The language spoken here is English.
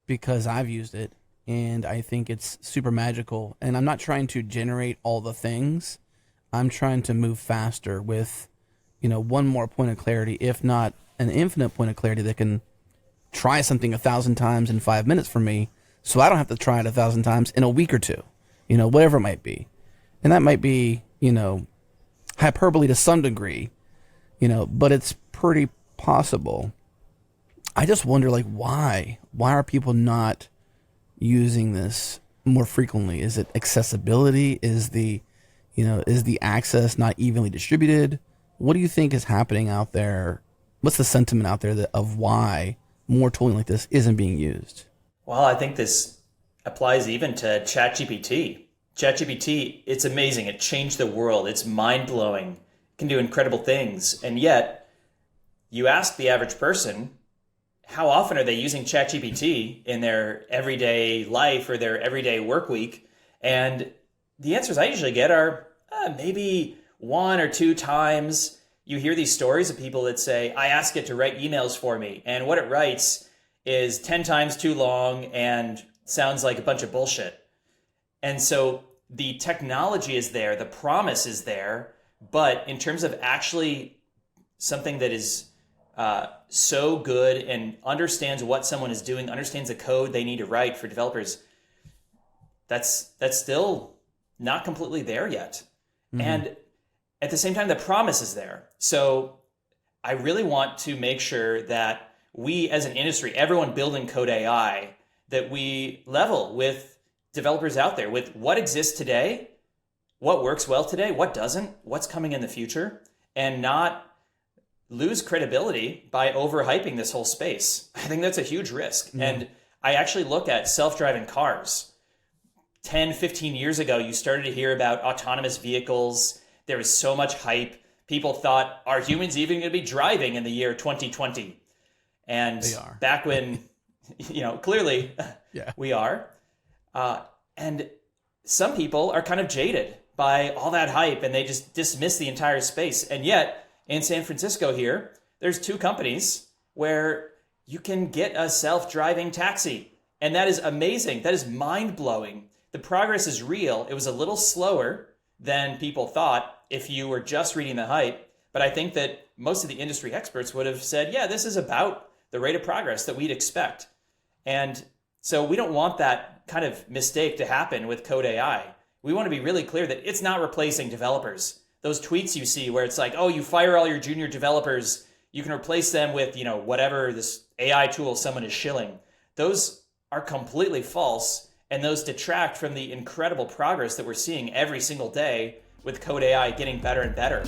because I've used it and I think it's super magical. And I'm not trying to generate all the things. I'm trying to move faster with, one more point of clarity, if not an infinite point of clarity that can try something 1,000 times in 5 minutes for me, so I don't have to try it 1,000 times in a week or two, whatever it might be. And that might be, hyperbole to some degree, but it's pretty possible. I just wonder, like, why? Why are people not using this more frequently? Is it accessibility? Is the access not evenly distributed? What do you think is happening out there? What's the sentiment out there of why more tooling like this isn't being used? Well, I think this applies even to ChatGPT. ChatGPT, it's amazing. It changed the world. It's mind-blowing. It can do incredible things. And yet, you ask the average person, how often are they using ChatGPT in their everyday life or their everyday work week? And the answers I usually get are maybe 1 or 2 times. You hear these stories of people that say, I ask it to write emails for me, and what it writes is 10 times too long and sounds like a bunch of bullshit. And so the technology is there, the promise is there, but in terms of actually something that is so good and understands what someone is doing, understands the code they need to write for developers, that's still not completely there yet. Mm-hmm. And at the same time, the promise is there. So I really want to make sure that we as an industry, everyone building Code AI, that we level with developers out there with what exists today, what works well today, what doesn't, what's coming in the future, and not lose credibility by overhyping this whole space. I think that's a huge risk. Mm-hmm. And I actually look at self-driving cars. 10, 15 years ago, you started to hear about autonomous vehicles. There was so much hype. People thought, are humans even going to be driving in the year 2020? And they are. Back when, clearly yeah. we are. And some people are kind of jaded by all that hype and they just dismiss the entire space. And yet in San Francisco here, there's 2 companies where you can get a self-driving taxi. And that is amazing. That is mind-blowing. The progress is real. It was a little slower than people thought if you were just reading the hype. But I think that most of the industry experts would have said, yeah, this is about the rate of progress that we'd expect. And so we don't want that kind of mistake to happen with Code AI. We want to be really clear that it's not replacing developers. Those tweets you see where it's like, oh, you fire all your junior developers, you can replace them with, whatever this AI tool someone is shilling. Those are completely false. And those detract from the incredible progress that we're seeing every single day with Code AI getting better and better.